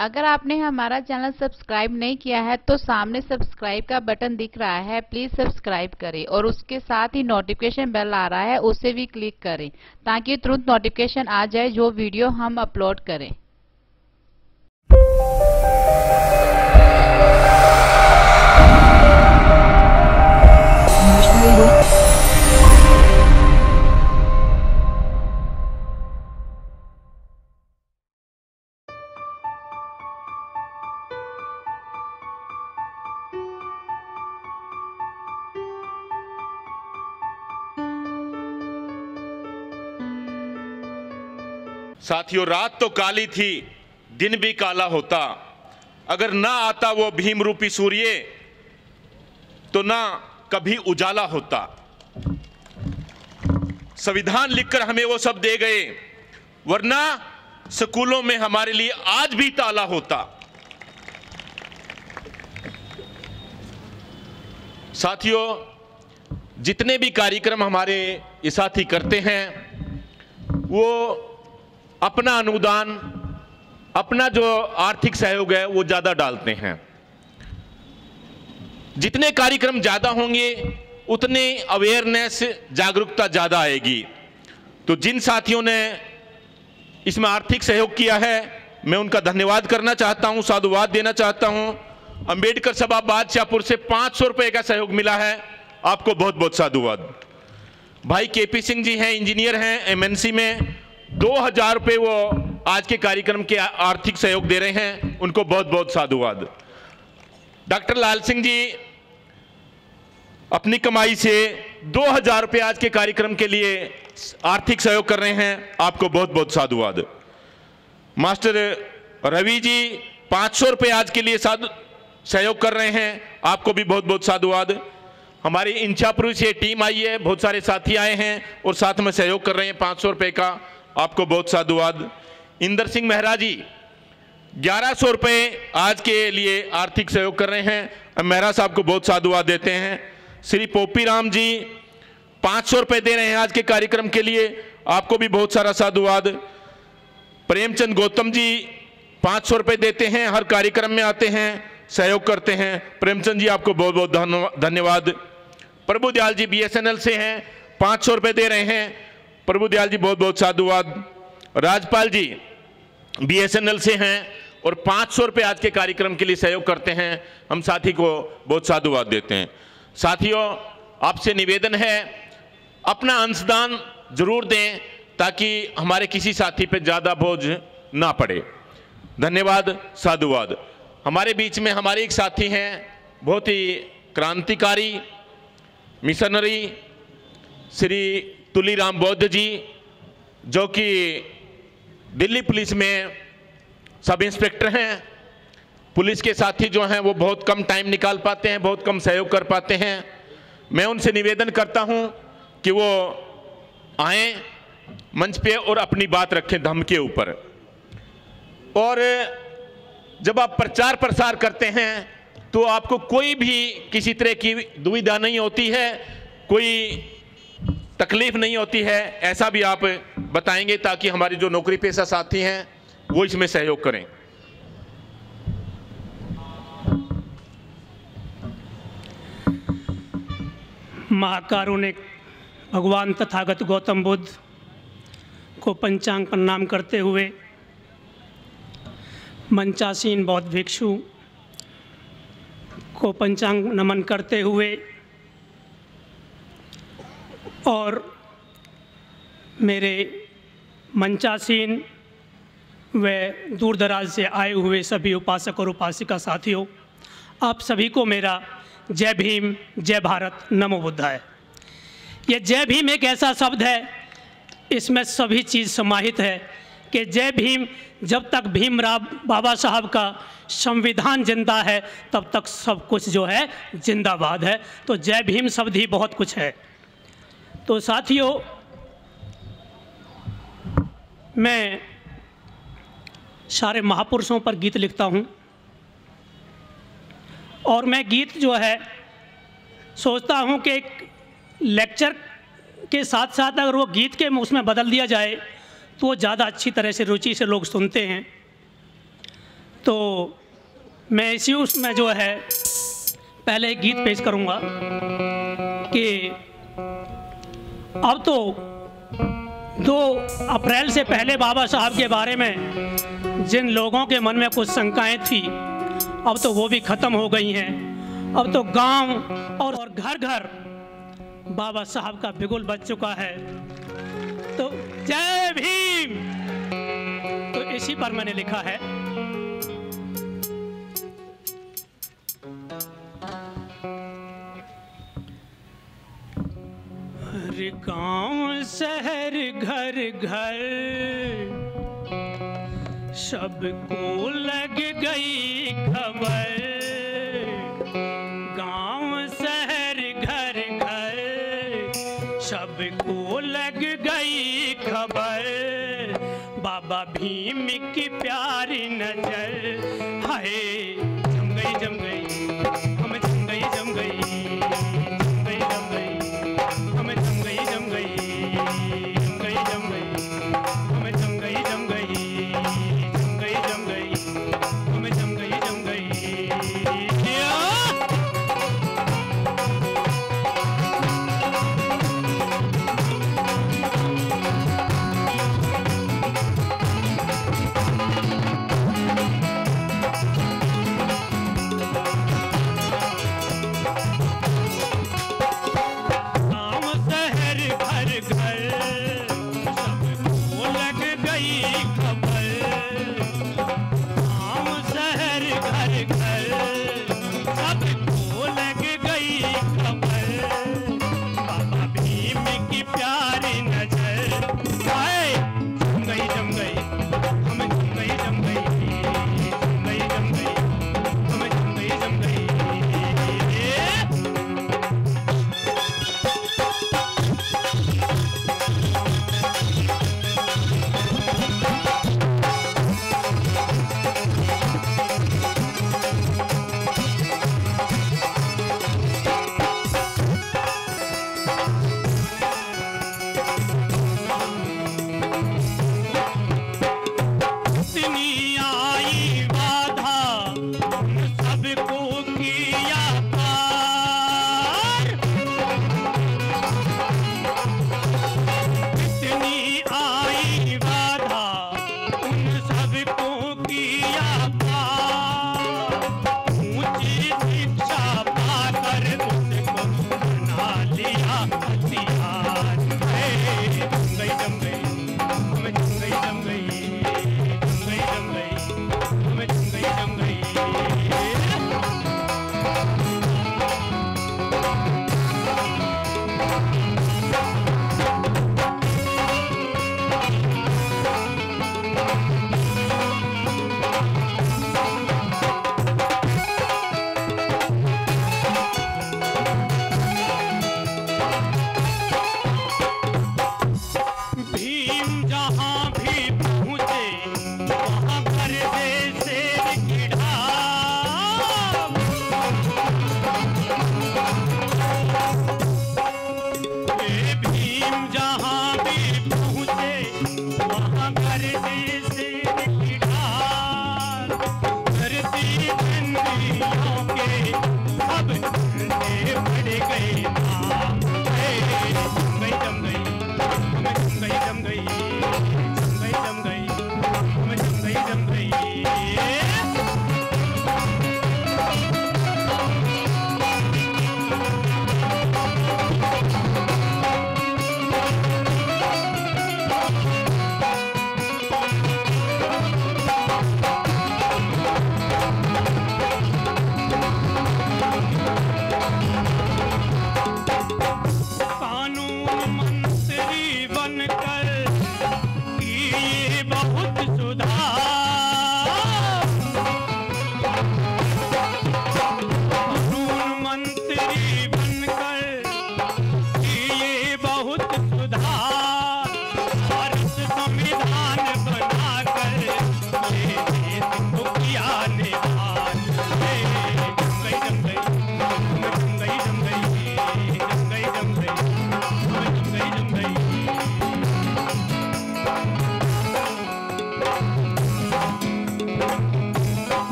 अगर आपने हमारा चैनल सब्सक्राइब नहीं किया है तो सामने सब्सक्राइब का बटन दिख रहा है, प्लीज सब्सक्राइब करें और उसके साथ ही नोटिफिकेशन बेल आ रहा है, उसे भी क्लिक करें ताकि तुरंत नोटिफिकेशन आ जाए जो वीडियो हम अपलोड करें। साथियों, रात तो काली थी, दिन भी काला होता। अगर ना आता वो भीम रूपी सूर्य तो ना कभी उजाला होता। संविधान लिखकर हमें वो सब दे गए, वरना स्कूलों में हमारे लिए आज भी ताला होता। साथियों, जितने भी कार्यक्रम हमारे ये साथी करते हैं वो अपना अनुदान, अपना जो आर्थिक सहयोग है वो ज्यादा डालते हैं। जितने कार्यक्रम ज्यादा होंगे उतने अवेयरनेस, जागरूकता ज्यादा आएगी। तो जिन साथियों ने इसमें आर्थिक सहयोग किया है मैं उनका धन्यवाद करना चाहता हूं, साधुवाद देना चाहता हूं। अंबेडकर सभा बादशाहपुर से 500 रुपए का सहयोग मिला है, आपको बहुत बहुत साधुवाद। भाई केपी सिंह जी हैं, इंजीनियर हैं, एमएनसी में 2000 रुपए वो आज के कार्यक्रम के आर्थिक सहयोग दे रहे हैं, उनको बहुत बहुत साधुवाद। डॉक्टर लाल सिंह जी अपनी कमाई से 2000 रुपए आज के कार्यक्रम के लिए आर्थिक सहयोग कर रहे हैं, आपको बहुत बहुत साधुवाद। मास्टर रवि जी 500 रुपए आज के लिए सहयोग कर रहे हैं, आपको भी बहुत बहुत साधुवाद। हमारी इंचापुर से टीम आई है, बहुत सारे साथी आए हैं और साथ में सहयोग कर रहे हैं 500 रुपए का, आपको बहुत साधुवाद। इंदर सिंह मेहरा जी 1100 रुपए आज के लिए आर्थिक सहयोग कर रहे हैं, मेहरा साहब को बहुत साधुवाद देते हैं। श्री पोपी राम जी 500 रुपए दे रहे हैं आज के कार्यक्रम के लिए, आपको भी बहुत सारा साधुवाद। प्रेमचंद गौतम जी 500 रुपए देते हैं, हर कार्यक्रम में आते हैं, सहयोग करते हैं। प्रेमचंद जी आपको बहुत बहुत धन्यवाद। प्रभु दयाल जी बीएसएनएल से हैं, 500 रुपए दे रहे हैं, प्रभु दयाल जी बहुत बहुत साधुवाद। राजपाल जी बीएसएनएल से हैं और 500 रुपए आज के कार्यक्रम के लिए सहयोग करते हैं, हम साथी को बहुत साधुवाद देते हैं। साथियों, आपसे निवेदन है अपना अंशदान जरूर दें ताकि हमारे किसी साथी पे ज्यादा बोझ ना पड़े। धन्यवाद, साधुवाद। हमारे बीच में हमारे एक साथी हैं, बहुत ही क्रांतिकारी मिशनरी श्री तुलीराम बौद्ध जी, जो कि दिल्ली पुलिस में सब इंस्पेक्टर हैं। पुलिस के साथी जो हैं वो बहुत कम टाइम निकाल पाते हैं, बहुत कम सहयोग कर पाते हैं। मैं उनसे निवेदन करता हूं कि वो आए मंच पे और अपनी बात रखें धम्म के ऊपर। और जब आप प्रचार प्रसार करते हैं तो आपको कोई भी किसी तरह की दुविधा नहीं होती है, कोई तकलीफ नहीं होती है, ऐसा भी आप बताएंगे ताकि हमारे जो नौकरी पेशा साथी हैं वो इसमें सहयोग करें। महाकारुणिक भगवान तथागत गौतम बुद्ध को पंचांग प्रणाम करते हुए, मंचासीन बौद्ध भिक्षु को पंचांग नमन करते हुए और मेरे मंचासीन व दूर दराज से आए हुए सभी उपासक और उपासिका साथियों, आप सभी को मेरा जय भीम, जय भारत, नमो बुद्धाय। ये जय भीम एक ऐसा शब्द है, इसमें सभी चीज़ समाहित है कि जय भीम, जब तक भीमराव बाबा साहब का संविधान जिंदा है तब तक सब कुछ जो है जिंदाबाद है। तो जय भीम शब्द ही बहुत कुछ है। तो साथियों, मैं सारे महापुरुषों पर गीत लिखता हूँ और मैं गीत जो है सोचता हूँ कि एक लेक्चर के साथ साथ अगर वो गीत के उसमें बदल दिया जाए तो ज़्यादा अच्छी तरह से रुचि से लोग सुनते हैं। तो मैं इसी उसमें जो है पहले एक गीत पेश करूंगा कि अब तो 2 अप्रैल से पहले बाबा साहब के बारे में जिन लोगों के मन में कुछ शंकाएं थी, अब तो वो भी ख़त्म हो गई हैं। अब तो गांव और घर घर बाबा साहब का बिगुल बज चुका है। तो जय भीम, तो इसी पर मैंने लिखा है। हर गांव शहर घर घर सबको लग गई खबर। गांव शहर घर घर सबको लग गई खबर। बाबा भीम की प्यारी नजर हाय जम गई जम गई, हम जम गई जम गई, जम गई जम गई, हम जम गई जम गई, जम गई जम गई, हम जम गई जम गई, जम गई जम गई, हम जम गई जम गई।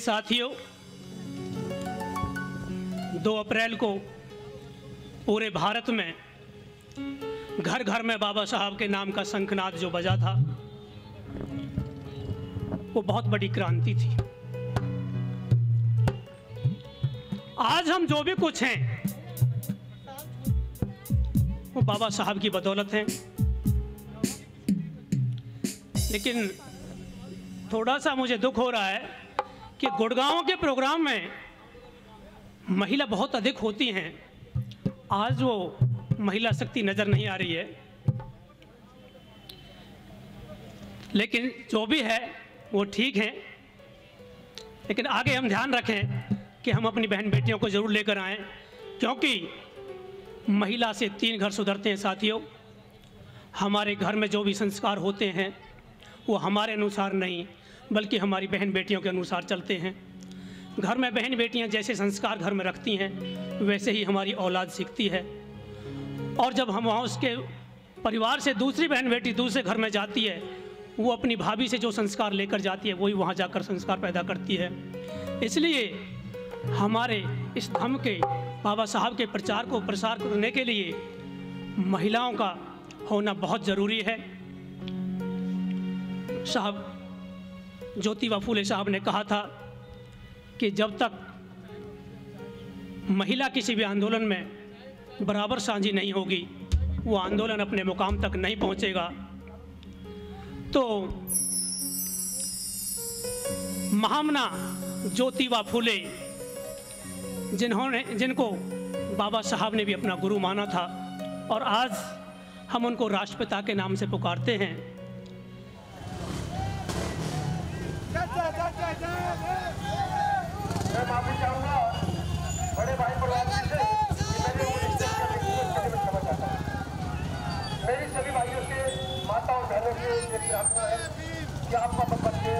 साथियों, 2 अप्रैल को पूरे भारत में घर घर में बाबा साहब के नाम का शंखनाद जो बजा था, वो बहुत बड़ी क्रांति थी। आज हम जो भी कुछ हैं वो बाबा साहब की बदौलत हैं। लेकिन थोड़ा सा मुझे दुख हो रहा है कि गुड़गांव के प्रोग्राम में महिला बहुत अधिक होती हैं, आज वो महिला शक्ति नजर नहीं आ रही है। लेकिन जो भी है वो ठीक है। लेकिन आगे हम ध्यान रखें कि हम अपनी बहन बेटियों को जरूर लेकर आएं, क्योंकि महिला से 3 घर सुधरते हैं साथियों। हमारे घर में जो भी संस्कार होते हैं वो हमारे अनुसार नहीं बल्कि हमारी बहन बेटियों के अनुसार चलते हैं। घर में बहन बेटियां जैसे संस्कार घर में रखती हैं वैसे ही हमारी औलाद सीखती है। और जब हम वहाँ उसके परिवार से दूसरी बहन बेटी दूसरे घर में जाती है, वो अपनी भाभी से जो संस्कार लेकर जाती है वही वहाँ जाकर संस्कार पैदा करती है। इसलिए हमारे इस धर्म के बाबा साहब के प्रचार को प्रसार करने के लिए महिलाओं का होना बहुत ज़रूरी है। साहब ज्योतिबा फूले साहब ने कहा था कि जब तक महिला किसी भी आंदोलन में बराबर साझी नहीं होगी वो आंदोलन अपने मुकाम तक नहीं पहुंचेगा। तो महामना ज्योतिबा फूले जिनको बाबा साहब ने भी अपना गुरु माना था और आज हम उनको राष्ट्रपिता के नाम से पुकारते हैं। मैं माफी चाहूंगा बड़े भाई प्रधानमंत्री से मेरी सभी भाइयों से, माता और बहनों से ये प्रार्थना है कि आपका बच्चे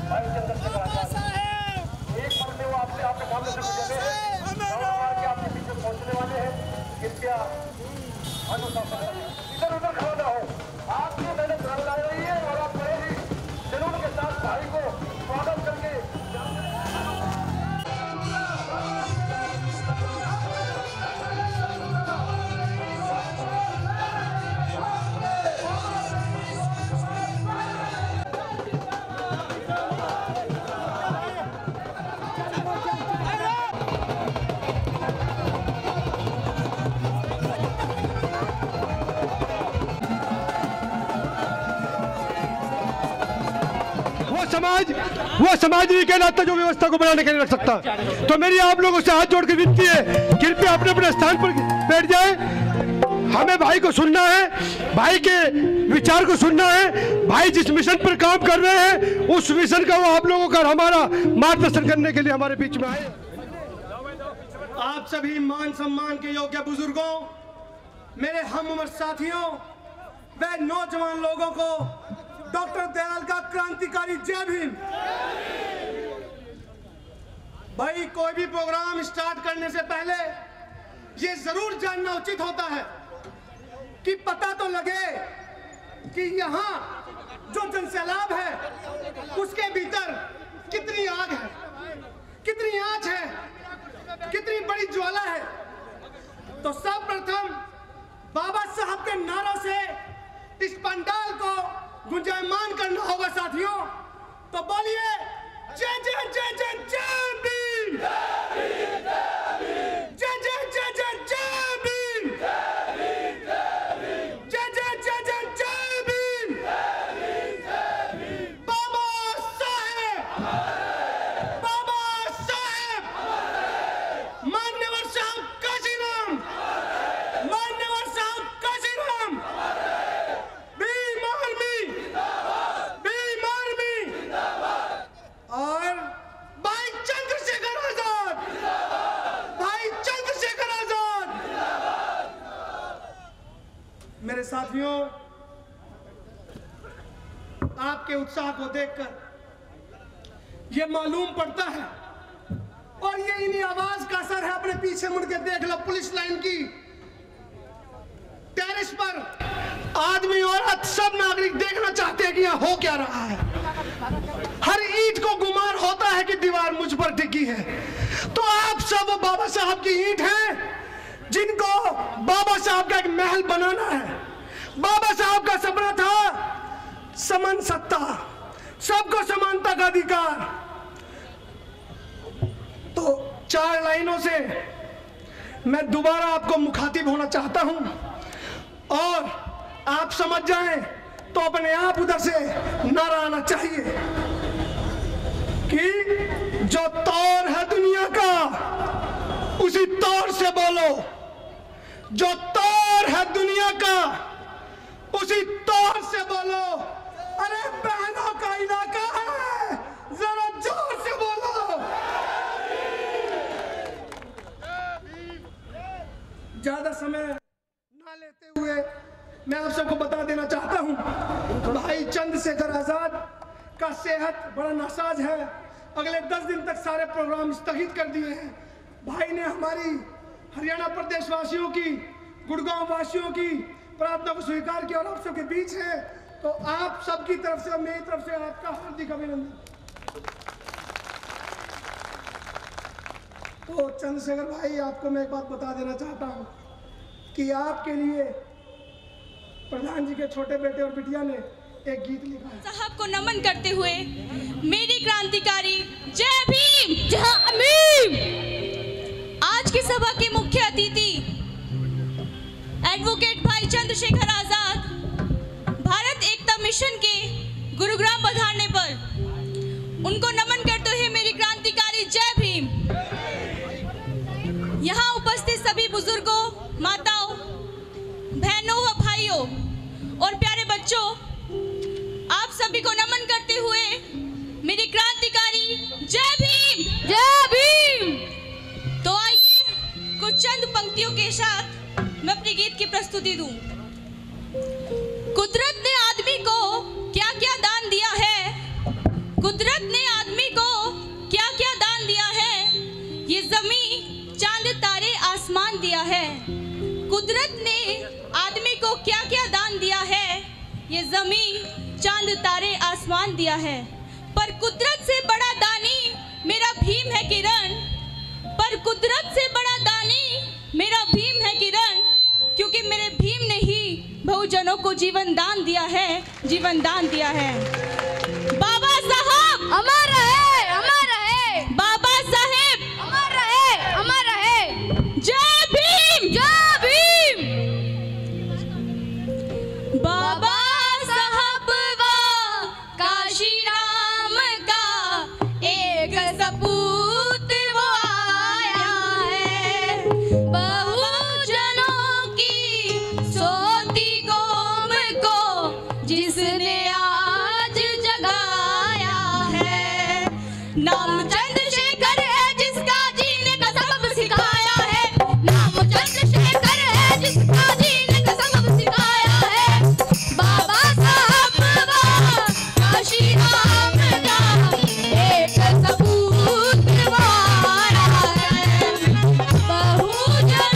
भाई चंद्रशेखर आजाद एक पल में वो आपके सामने से गुजरे हैं, के आपके बीच में पहुंचने वाले हैं। कृपया अनुशासन इधर उधर खड़ा ना हो। आपकी मेहनत रंग ला रही है और आप बड़े ही जुनून के साथ भाई को स्वागत करके वो समाज नहीं कहलाता जो व्यवस्था को बनाने के लिए रख सकता। तो मेरी आप लोगों से हाथ जोड़ के विनती है, कृपया अपने अपने स्थान पर बैठ जाए। हमें भाई को सुनना है, भाई के विचार को सुनना है। भाई जिस मिशन पर काम कर रहे हैं उस मिशन का वो आप लोगों का हमारा मार्गदर्शन करने के लिए हमारे बीच में आए। आप सभी मान सम्मान के योग्य बुजुर्गों, मेरे हम उम्र साथियों व नौजवान लोगों को डॉक्टर दयाल का क्रांतिकारी जय भीम। भाई कोई भी प्रोग्राम स्टार्ट करने से पहले ये जरूर जानना उचित होता है कि पता तो लगे कि यहाँ जो जनसैलाब है उसके भीतर कितनी आग है, कितनी आंच है, कितनी बड़ी ज्वाला है। तो सर्वप्रथम बाबा साहब के नारों से इस पंडाल को गुंजायमान करना होगा साथियों। तो बोलिए जय जय जय जय जय भीम, जय जय जय जय जय भीम, जय जय जय जय जय भीम। बाबा साहेब, बाबा साहेब, मान्यवर साहब काशीराम, मान्यवर साहब काशीराम। और भाई चंद्रशेखर आजाद, भाई चंद्रशेखर आजाद। मेरे साथियों, आपके उत्साह को देखकर ये मालूम पड़ता है और ये इन्हीं आवाज का असर है। अपने पीछे मुड़ के देख लो, पुलिस लाइन की टेरेस पर आदमी औरत सब नागरिक देखना चाहते हैं कि यहाँ हो क्या रहा है। हर ईंट को गुमान होता है कि दीवार मुझ पर टिकी है। तो आप सब बाबा साहब की ईंट हैं जिनको बाबा साहब का एक महल बनाना है। बाबा साहब का सपना था समान सत्ता, सबको समानता का अधिकार। तो 4 लाइनों से मैं दोबारा आपको मुखातिब होना चाहता हूं और आप समझ जाएं तो अपने आप उधर से नारा आना चाहिए कि जो तौर है दुनिया का उसी तौर से बोलो, जो तौर है दुनिया का उसी तौर से बोलो। अरे बहनों का इलाका है, जरा जोर से बोलो। ज्यादा समय ना लेते हुए मैं आप सबको बता देना चाहता हूं, भाई चंद्रशेखर आजाद का सेहत बड़ा नासाज है। अगले 10 दिन तक सारे प्रोग्राम स्थगित कर दिए हैं। भाई ने हमारी हरियाणा प्रदेश वासियों की, गुड़गांव वासियों की प्रार्थना को स्वीकार किया और आप सबके बीच है। तो आप सबकी तरफ से और मेरी तरफ से आपका हार्दिक अभिनंदन। तो चंद्रशेखर भाई, आपको मैं एक बात बता देना चाहता हूं कि आपके लिए प्रधान जी के छोटे बेटे और बिटिया ने एक गीत लिखा है। साहब को नमन करते हुए मेरी क्रांतिकारी जय भीम जय भीम। आज की सभा के मुख्य अतिथि एडवोकेट भाई चंद्रशेखर आजाद भारत एकता मिशन के गुरुग्राम पधारने पर उनको नमन करते हुए मेरी क्रांतिकारी जय भीम। यहाँ उपस्थित सभी बुजुर्गों, माताओं, बहनों व भाइयों और प्यारे बच्चों, आप सभी को नमन करते हुए मेरी क्रांतिकारी जय भीम जय भीम। तो आइए कुछ चंद पंक्तियों के साथ मैं अपने गीत की प्रस्तुति दूं। कुदरत ने आदमी को क्या क्या दान दिया है, कुदरत ने आदमी को क्या क्या दान दिया है, ये जमीन चांद तारे आसमान दिया है। कुदरत ने आदमी को क्या क्या दान दिया है, ये जमीन चांद तारे आसमान दिया है। पर कुदरत से बड़ा दानी मेरा भीम है किरण, पर कुदरत से बड़ा दानी मेरा भीम है किरण, क्योंकि मेरे भीम ने ही बहुजनों को जीवन दान दिया है, जीवन दान दिया है। बाबा साहब अमर रहे, अमर रहे। बाबा साहेब अमर रहे, अमर रहे। जय भीम जय भीम। बाबा साहब वा काशी राम का एक सपूत वो आया है, बहुजनों की सोती कौम को जिसने आज जगाया है। नाम चंद्रशेखर है जिसका जीने का सबक सिखाया है, नाम चंद्रशेखर है जिसका जीने का सबक सिखाया है। बाबा साहब वा काशी राम का एक सबूत वो आया है, बहुजनों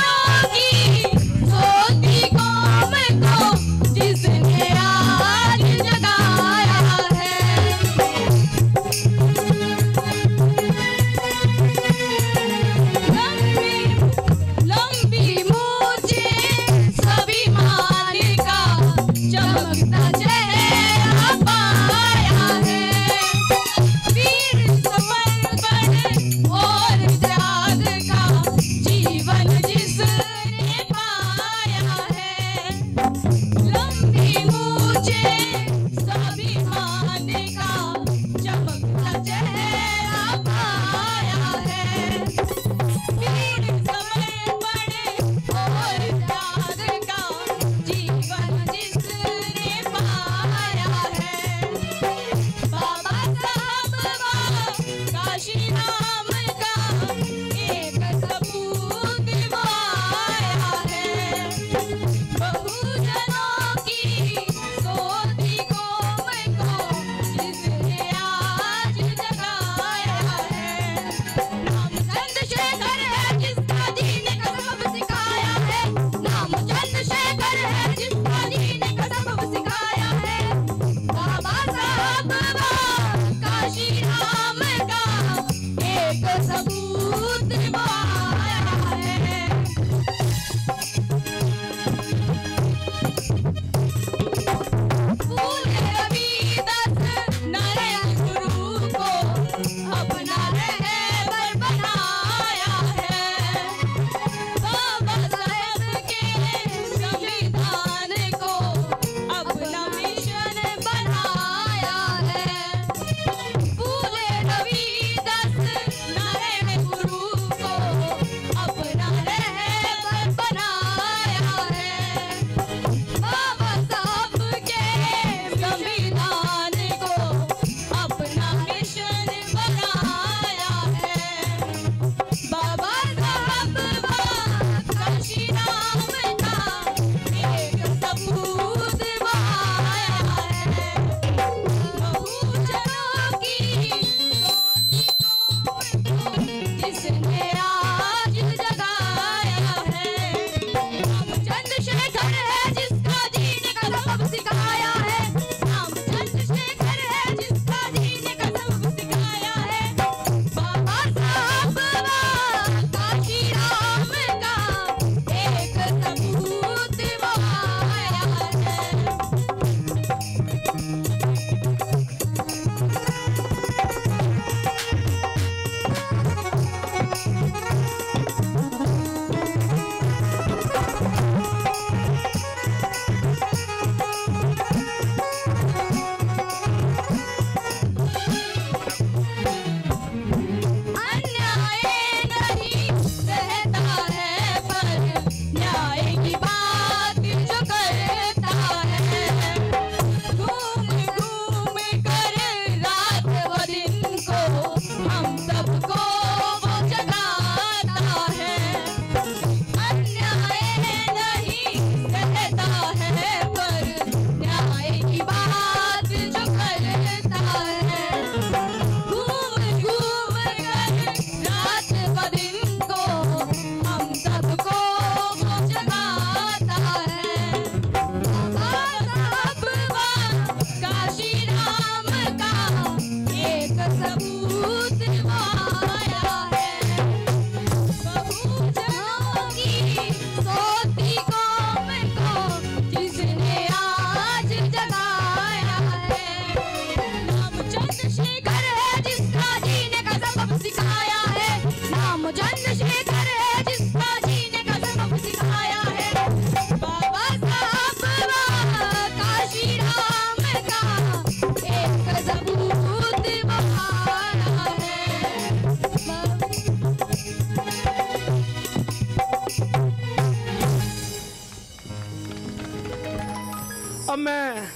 अब मैं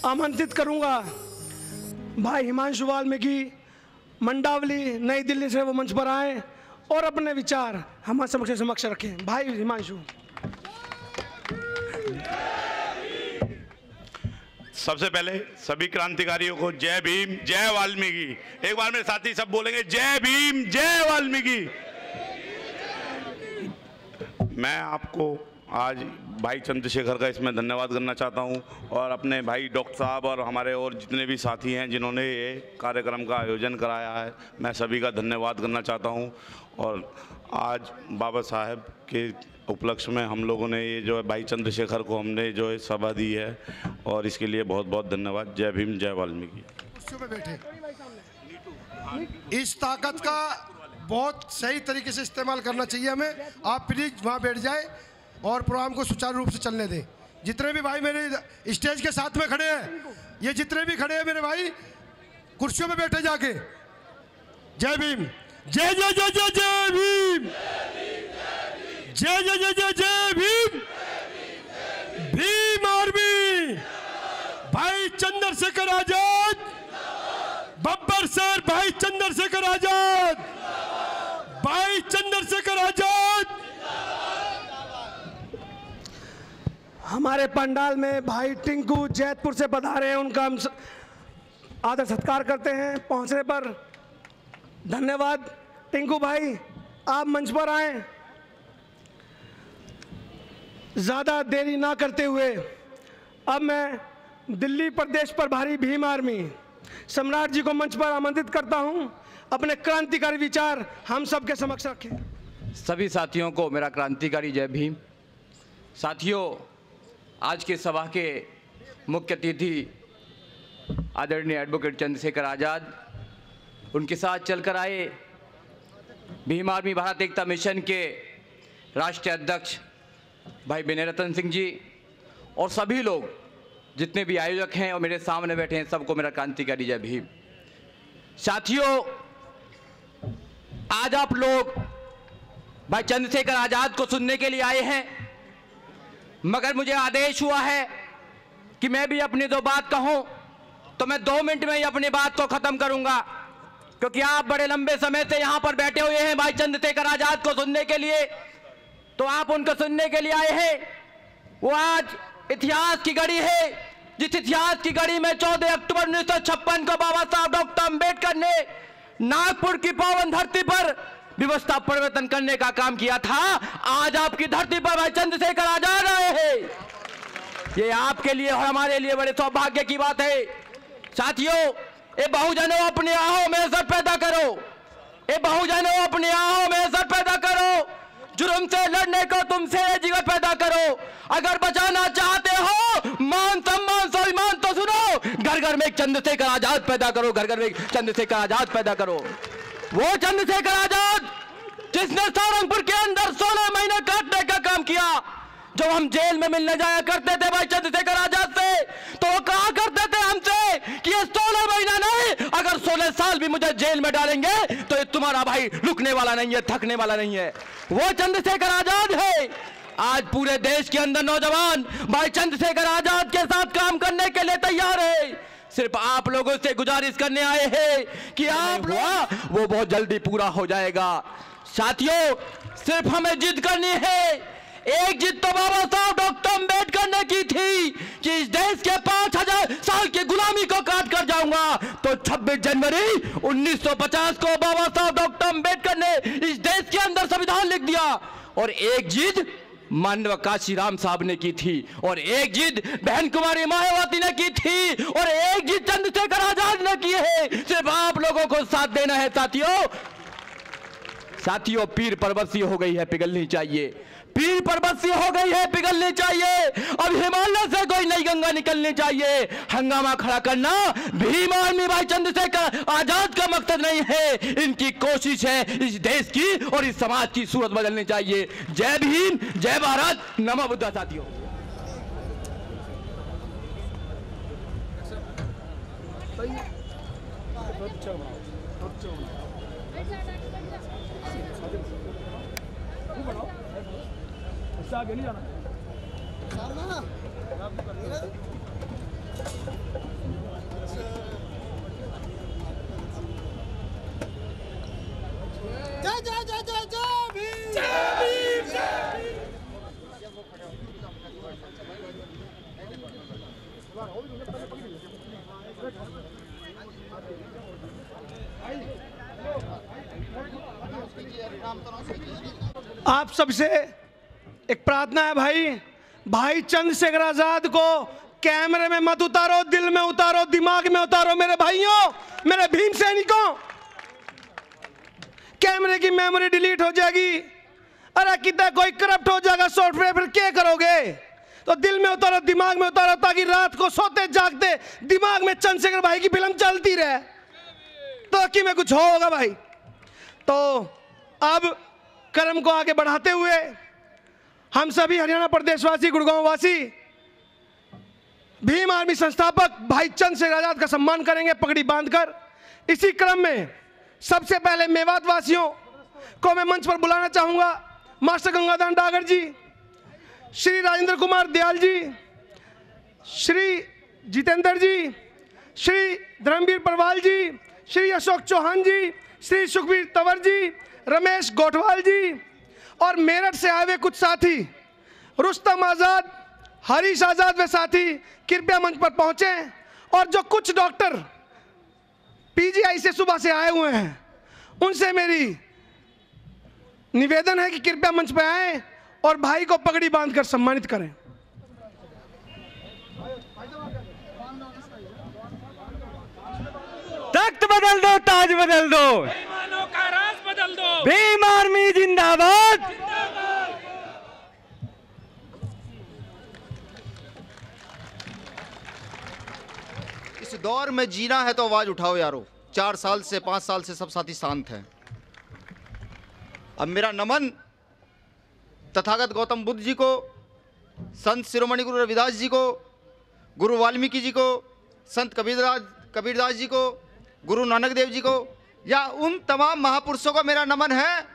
आमंत्रित करूंगा भाई हिमांशु वाल्मीकि मंडावली नई दिल्ली से, वो मंच पर आए और अपने विचार हमारे समक्ष रखें। भाई हिमांशु। सबसे पहले सभी क्रांतिकारियों को जय भीम, जय वाल्मीकि। एक बार मेरे साथी सब बोलेंगे जय भीम, जय वाल्मीकि। मैं आपको आज भाई चंद्रशेखर का इसमें धन्यवाद करना चाहता हूं और अपने भाई डॉक्टर साहब और हमारे और जितने भी साथी हैं जिन्होंने ये कार्यक्रम का आयोजन कराया है, मैं सभी का धन्यवाद करना चाहता हूं। और आज बाबा साहब के उपलक्ष्य में हम लोगों ने ये जो है भाई चंद्रशेखर को हमने जो है सभा दी है और इसके लिए बहुत बहुत धन्यवाद। जय भीम, जय वाल्मीकि। कुर्सियों पे बैठे, इस ताकत का बहुत सही तरीके से इस्तेमाल करना चाहिए हमें। आप प्लीज वहाँ बैठ जाए और प्रोग्राम को सुचारू रूप से चलने दें। जितने भी भाई मेरे स्टेज के साथ में खड़े हैं, ये जितने भी खड़े हैं मेरे भाई, कुर्सियों में बैठे जाके। जय भीम, जय जय जय जय जय भीम, जय जय जय जय जय भीम, भीम आर्मी, भाई चंद्रशेखर आजाद, बब्बर सर, भाई चंद्रशेखर आजाद, भाई चंद्रशेखर आजाद। हमारे पंडाल में भाई टिंकू जैतपुर से पधारे हैं, उनका हम आदर सत्कार करते हैं। पहुंचने पर धन्यवाद। टिंकू भाई आप मंच पर आए। ज़्यादा देरी ना करते हुए अब मैं दिल्ली प्रदेश प्रभारी भीम आर्मी सम्राट जी को मंच पर आमंत्रित करता हूं, अपने क्रांतिकारी विचार हम सबके समक्ष रखें। सभी साथियों को मेरा क्रांतिकारी जय भीम। साथियों, आज के सभा के मुख्य अतिथि आदरणीय एडवोकेट चंद्रशेखर आज़ाद, उनके साथ चलकर आए भीम आर्मी भारत एकता मिशन के राष्ट्रीय अध्यक्ष भाई विनय रतन सिंह जी और सभी लोग जितने भी आयोजक हैं और मेरे सामने बैठे हैं, सबको मेरा क्रांतिकारी जय भीम। साथियों, आज आप लोग भाई चंद्रशेखर आज़ाद को सुनने के लिए आए हैं, मगर मुझे आदेश हुआ है कि मैं भी अपनी दो बात कहूं तो मैं 2 मिनट में ही अपनी बात को खत्म करूंगा, क्योंकि आप बड़े लंबे समय से यहां पर बैठे हुए हैं भाई चंद्रशेखर आज़ाद को सुनने के लिए। तो आप उनको सुनने के लिए आए हैं। वो आज इतिहास की घड़ी है, जिस इतिहास की घड़ी में 14 अक्टूबर 1956 को बाबा साहब डॉक्टर अंबेडकर ने नागपुर की पावन धरती पर व्यवस्था परिवर्तन करने का काम किया था। आज आपकी धरती पर भाई चंद्रशेखर आजाद आए हैं। ये आपके लिए और हमारे लिए बड़े सौभाग्य की बात है। साथियों, ये बहुजनों अपने आहों में असर पैदा करो, ये बहुजनों अपने आहों में असर पैदा करो, जुर्म से लड़ने को तुमसे जिगर पैदा करो। अगर बचाना चाहते हो मान सम्मान स्वाभिमान तो सुनो, घर घर में एक चंद्रशेखर आजाद पैदा करो, घर घर में एक चंद्रशेखर आजाद पैदा करो। वो चंद्रशेखर आजाद जिसने सारंगपुर के अंदर 16 महीने काटने का काम किया। जब हम जेल में मिलने जाया करते थे भाई चंद्रशेखर आजाद से, तो वो कहा करते थे हमसे कि ये 16 महीना नहीं, अगर 16 साल भी मुझे जेल में डालेंगे तो ये तुम्हारा भाई रुकने वाला नहीं है, थकने वाला नहीं है। वो चंद्रशेखर आजाद है। आज पूरे देश के अंदर नौजवान भाई चंद्रशेखर आजाद के साथ काम करने के लिए तैयार है। सिर्फ आप लोगों से गुजारिश करने आए हैं कि आप वो बहुत जल्दी पूरा हो जाएगा। साथियों, सिर्फ हमें जिद करनी है। एक जिद तो बाबा साहब डॉक्टर अंबेडकर ने की थी कि इस देश के 5000 साल की गुलामी को काट कर जाऊंगा। तो 26 जनवरी 1950 को बाबा साहब डॉक्टर अंबेडकर ने इस देश के अंदर संविधान लिख दिया। और एक जिद मानव काशीराम साहब ने की थी, और एक जिद बहन कुमारी मायावती ने की थी, और एक जिद चंद्रशेखर आजाद ने की है। सिर्फ आप लोगों को साथ देना है। साथियों, पीर परबसी हो गई है, पिघलनी चाहिए। पीर परबसी हो गई है, पिघलनी चाहिए। अब हिमालय से कोई नई गंगा निकलनी चाहिए। हंगामा खड़ा करना भीम आर्मी भाई चंद्रशेखर आजाद का मकसद नहीं है। इनकी कोशिश है इस देश की और इस समाज की सूरत बदलनी चाहिए। जय भीम, जय भारत, नमो बुद्धा। साथियों, आगे नहीं जाना। आप सबसे एक प्रार्थना है भाई, भाई चंद्रशेखर आजाद को कैमरे में मत उतारो, दिल में उतारो, दिमाग में उतारो मेरे भाइयों, मेरे भीम सैनिकों। कैमरे की मेमोरी डिलीट हो जाएगी, अरे कितना कोई करप्ट हो जाएगा सॉफ्टवेयर, फिर क्या करोगे? तो दिल में उतारो, दिमाग में उतारो, ताकि रात को सोते जागते दिमाग में चंद्रशेखर भाई की फिल्म चलती रहे, ताकि में कुछ होगा भाई। तो अब कर्म को आगे बढ़ाते हुए हम सभी हरियाणा प्रदेशवासी, गुड़गांव वासी भीम आर्मी संस्थापक भाई चंद्रशेखर आजाद का सम्मान करेंगे पगड़ी बांधकर। इसी क्रम में सबसे पहले मेवात वासियों को मैं मंच पर बुलाना चाहूंगा। मास्टर गंगाधर डागर जी, श्री राजेंद्र कुमार दयाल जी, श्री जितेंद्र जी, श्री धर्मवीर परवाल जी, श्री अशोक चौहान जी, श्री सुखबीर तंवर जी, रमेश गोठवाल जी और मेरठ से आए हुए कुछ साथी, रुस्तम आजाद, हरीश आजाद वे साथी कृपया मंच पर पहुंचे। और जो कुछ डॉक्टर पीजीआई से सुबह से आए हुए हैं, उनसे मेरी निवेदन है कि कृपया मंच पर आए और भाई को पगड़ी बांधकर सम्मानित करें। तख्त बदल दो, ताज बदल दो, बेईमानों का राज बदल दो, भीम आर्मी जिंदाबाद। इस दौर में जीना है तो आवाज उठाओ यारो। 4 साल से 5 साल से सब साथी शांत हैं। अब मेरा नमन तथागत गौतम बुद्ध जी को, संत शिरोमणि गुरु रविदास जी को, गुरु वाल्मीकि जी को, संत कबीरदास जी को, गुरु नानक देव जी को, या उन तमाम महापुरुषों को मेरा नमन है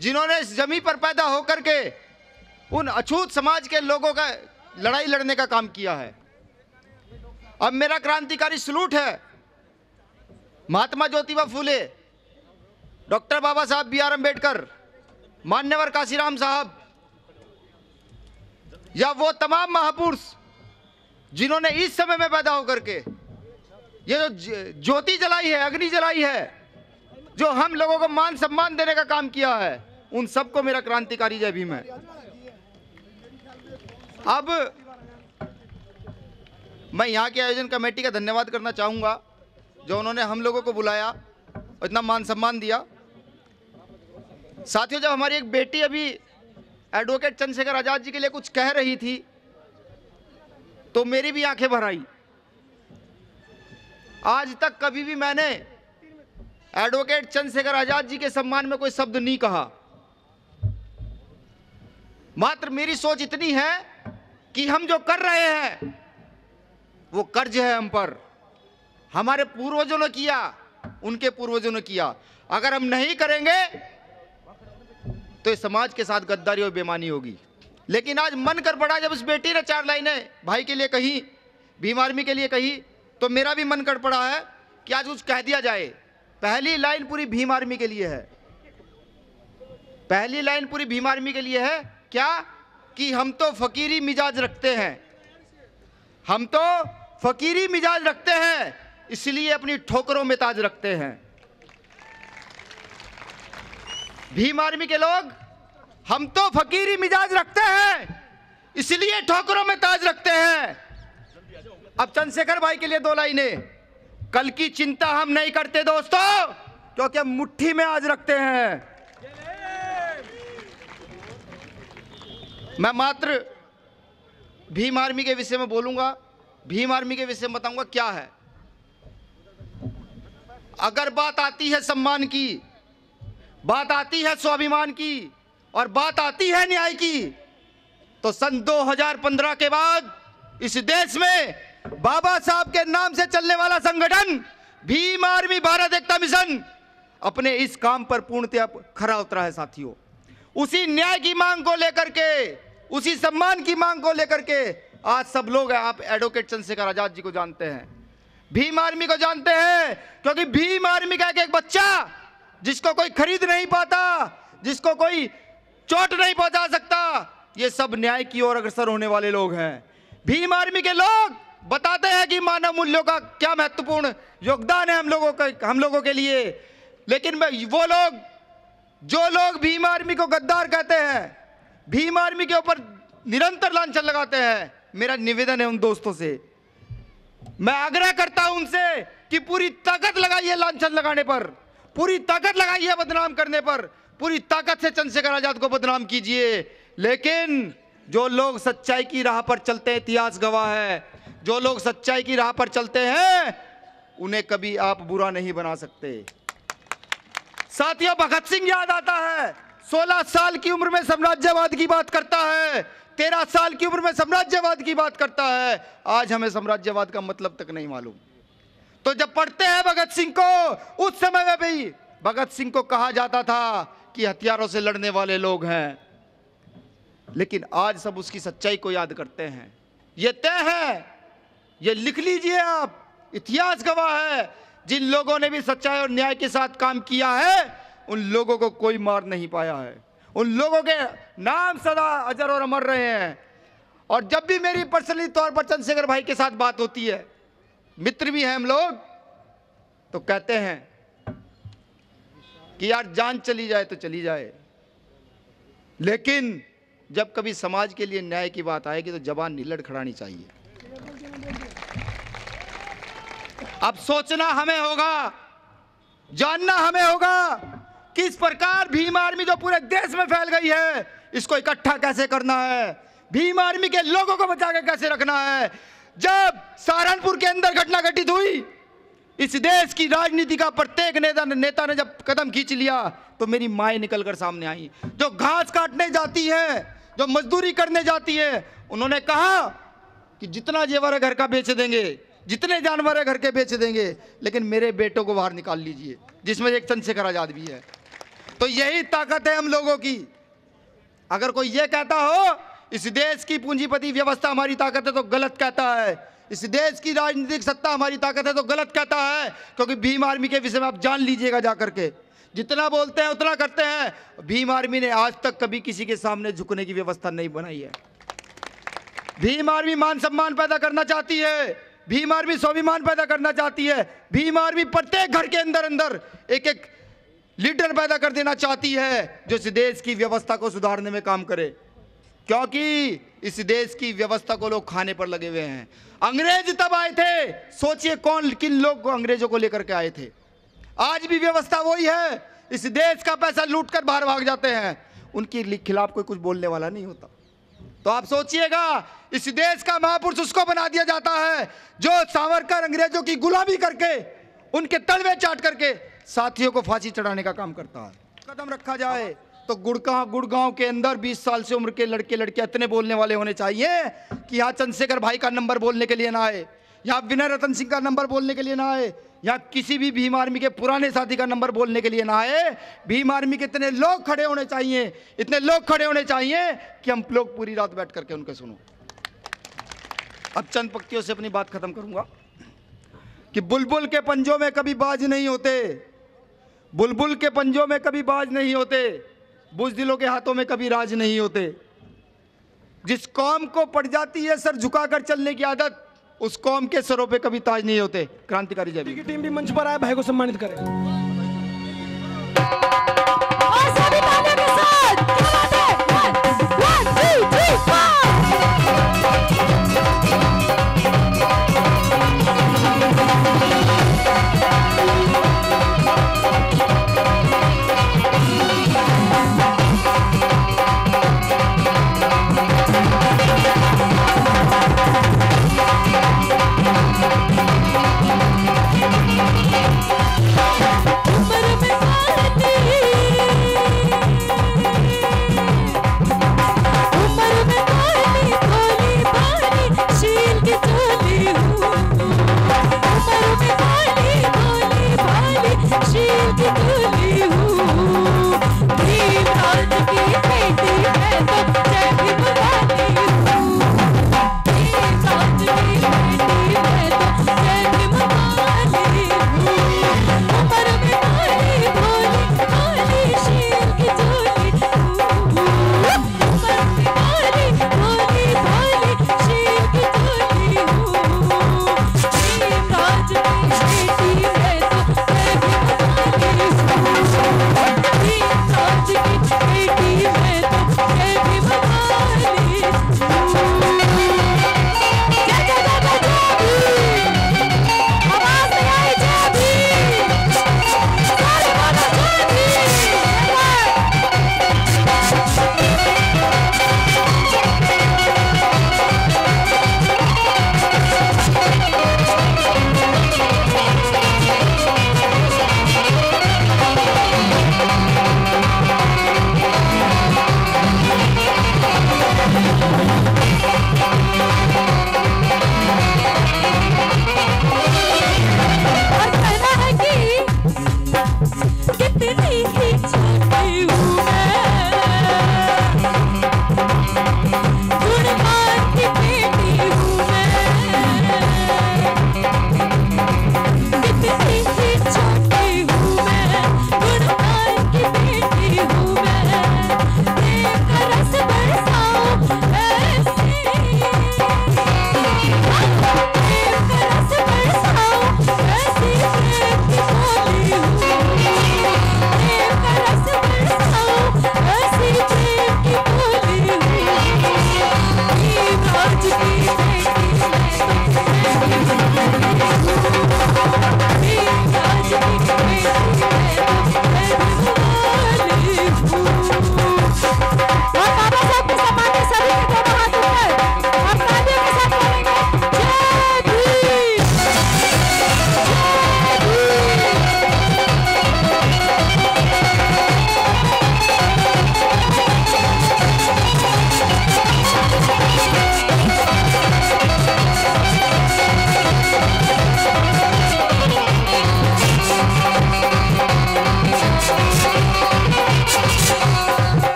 जिन्होंने इस जमी पर पैदा होकर के उन अछूत समाज के लोगों का लड़ाई लड़ने का काम किया है। अब मेरा क्रांतिकारी सलूट है महात्मा ज्योतिबा फूले, डॉक्टर बाबा साहब बी.आर. अम्बेडकर, मान्यवर काशीराम साहब, या वो तमाम महापुरुष जिन्होंने इस समय में पैदा होकर के ये जो ज्योति जलाई है, अग्नि जलाई है, जो हम लोगों को मान सम्मान देने का काम किया है, उन सबको मेरा क्रांतिकारी जय भीम है। अब मैं यहाँ के आयोजन कमेटी का धन्यवाद करना चाहूँगा जो उन्होंने हम लोगों को बुलाया और इतना मान सम्मान दिया। साथियों, जब हमारी एक बेटी अभी एडवोकेट चंद्रशेखर आजाद जी के लिए कुछ कह रही थी तो मेरी भी आंखें भर आई। आज तक कभी भी मैंने एडवोकेट चंद्रशेखर आजाद जी के सम्मान में कोई शब्द नहीं कहा। मात्र मेरी सोच इतनी है कि हम जो कर रहे हैं वो कर्ज है हम पर, हमारे पूर्वजों ने किया, उनके पूर्वजों ने किया। अगर हम नहीं करेंगे तो इस समाज के साथ गद्दारी और बेईमानी होगी। लेकिन आज मन कर पड़ा, जब इस बेटी ने 4 लाइनें भाई के लिए कही, भीम आर्मी के लिए कही, तो मेरा भी मन कर पड़ा है कि आज कुछ कह दिया जाए। पहली लाइन पूरी भीम आर्मी के लिए है। पहली लाइन पूरी भीम आर्मी के लिए है। क्या? कि हम तो फकीरी मिजाज रखते हैं, हम तो फकीरी मिजाज रखते हैं, इसलिए अपनी ठोकरों में ताज रखते हैं। भीम आर्मी के लोग, हम तो फकीरी मिजाज रखते हैं, इसलिए ठोकरों में ताज रखते हैं। अब चंद्रशेखर भाई के लिए 2 लाइनें। कल की चिंता हम नहीं करते दोस्तों, क्योंकि हम मुट्ठी में आज रखते हैं। मैं मात्र भीम आर्मी के विषय में बोलूंगा, भीम आर्मी के विषय में बताऊंगा क्या है। अगर बात आती है सम्मान की, बात आती है स्वाभिमान की और बात आती है न्याय की, तो सन 2015 के बाद इस देश में बाबा साहब के नाम से चलने वाला संगठन भीम आर्मी भारत एकता मिशन अपने इस काम पर पूर्णतया खरा उतरा है। साथियों, उसी न्याय की मांग को लेकर के, उसी सम्मान की मांग को लेकर के आज सब लोग हैं, आप एडवोकेट चंद्रशेखर आजाद जी को जानते हैं, भीम आर्मी को जानते हैं, क्योंकि भीम आर्मी का एक बच्चा जिसको कोई खरीद नहीं पाता, जिसको कोई चोट नहीं पहुंचा सकता, ये सब न्याय की ओर अग्रसर होने वाले लोग हैं। भीम आर्मी के लोग बताते हैं कि मानव मूल्यों का क्या महत्वपूर्ण योगदान है हम लोगों के लिए। लेकिन वो लोग, जो लोग भीम आर्मी को गद्दार कहते हैं, भीम आर्मी के ऊपर निरंतर लांछन लगाते हैं, मेरा निवेदन है उन दोस्तों से, मैं आग्रह करता हूं उनसे कि पूरी ताकत लगाइए लांछन लगाने पर, पूरी ताकत लगाइए बदनाम करने पर, पूरी ताकत से चंद्रशेखर आजाद को बदनाम कीजिए। लेकिन जो लोग सच्चाई की राह पर चलते हैं, इतिहास गवाह है, जो लोग सच्चाई की राह पर चलते हैं उन्हें कभी आप बुरा नहीं बना सकते। साथियों, भगत सिंह याद आता है, 16 साल की उम्र में साम्राज्यवाद की बात करता है, 13 साल की उम्र में साम्राज्यवाद की बात करता है। आज हमें साम्राज्यवाद का मतलब तक नहीं मालूम। तो जब पढ़ते हैं भगत सिंह को, उस समय में भी भगत सिंह को कहा जाता था कि हथियारों से लड़ने वाले लोग हैं, लेकिन आज सब उसकी सच्चाई को याद करते हैं। यह तय है, यह लिख लीजिए आप, इतिहास गवाह है, जिन लोगों ने भी सच्चाई और न्याय के साथ काम किया है उन लोगों को कोई मार नहीं पाया है, उन लोगों के नाम सदा अजर और अमर रहे हैं। और जब भी मेरी पर्सनली तौर पर चंद्रशेखर भाई के साथ बात होती है, मित्र भी हैं हम लोग, तो कहते हैं कि यार जान चली जाए तो चली जाए, लेकिन जब कभी समाज के लिए न्याय की बात आएगी तो जबान नहीं लड़खड़ानी चाहिए। अब सोचना हमें होगा, जानना हमें होगा कि इस प्रकार भीम आर्मी जो पूरे देश में फैल गई है, इसको इकट्ठा कैसे करना है, भीम आर्मी के लोगों को बचा के कैसे रखना है। जब सहारनपुर के अंदर घटना घटित हुई, इस देश की राजनीति का प्रत्येक नेता ने जब कदम खींच लिया, तो मेरी माएं निकलकर सामने आई, जो घास काटने जाती है, जो मजदूरी करने जाती है। उन्होंने कहा कि जितना जेवर है घर का बेच देंगे, जितने जानवर है घर के बेच देंगे, लेकिन मेरे बेटों को बाहर निकाल लीजिए, जिसमें एक चंद्रशेखर आजाद भी है। तो यही ताकत है हम लोगों की। अगर कोई ये कहता हो इस देश की पूंजीपति व्यवस्था हमारी ताकत है, तो गलत कहता है। इस देश की राजनीतिक सत्ता हमारी ताकत है, तो गलत कहता है। क्योंकि भीम आर्मी के विषय में आप जान लीजिएगा जाकर के, जितना बोलते हैं उतना करते हैं। भीम आर्मी ने आज तक कभी किसी के सामने झुकने की व्यवस्था नहीं बनाई है। भीम आर्मी मान सम्मान पैदा करना चाहती है, भीम आर्मी स्वाभिमान पैदा करना चाहती है, भीम आर्मी प्रत्येक घर के अंदर अंदर एक एक लीडर पैदा कर देना चाहती है जो इस देश की व्यवस्था को सुधारने में काम करे। क्योंकि इस देश की व्यवस्था को लोग खाने पर लगे हुए हैं। अंग्रेज तब आए थे, सोचिए कौन किन लोग अंग्रेजों को लेकर के आए थे। आज भी व्यवस्था वही है, इस देश का पैसा लूटकर बाहर भाग जाते हैं, उनके खिलाफ कोई कुछ बोलने वाला नहीं होता। तो आप सोचिएगा, इस देश का महापुरुष उसको बना दिया जाता है जो सावरकर अंग्रेजों की गुलामी करके, उनके तलवे चाट करके साथियों को फांसी चढ़ाने का काम करता है। कदम रखा जाए तो गुड़गांव के अंदर 20 साल से उम्र के लड़के लड़कियां इतने बोलने वाले होने चाहिए कि यहाँ चंद्रशेखर भाई का नंबर बोलने के लिए ना आए, यहाँ विनय रतन सिंह का नंबर बोलने के लिए ना आए, यहाँ किसी भी भीम आर्मी के पुराने साथी का नंबर बोलने के लिए ना आए। भीम आर्मी के इतने लोग खड़े होने चाहिए, इतने लोग खड़े होने चाहिए कि हम लोग पूरी रात बैठ करके उनके सुनो। अब चंद पंक्तियों से अपनी बात खत्म करूंगा कि बुलबुल के पंजों में कभी बाज नहीं होते, बुलबुल के पंजों में कभी बाज नहीं होते, बुज़दिलों के हाथों में कभी राज नहीं होते। जिस कौम को पड़ जाती है सर झुकाकर चलने की आदत, उस कौम के सरों पे कभी ताज नहीं होते। क्रांतिकारी जय भीम की टीम भी मंच पर आए, भाई को सम्मानित करें। और सभी तालियों के साथ क्या बात है? 1 2 3 4 उम्र में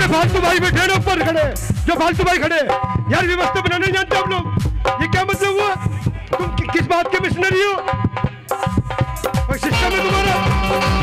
फालतू भाई बैठे ना ऊपर खड़े, जो फालतू भाई खड़े यार, व्यवस्था बनाने नहीं जानते आप लोग। ये क्या मतलब हुआ? तुम किस बात के मिशनरी हो? कोई सिस्टम है तुम्हारा?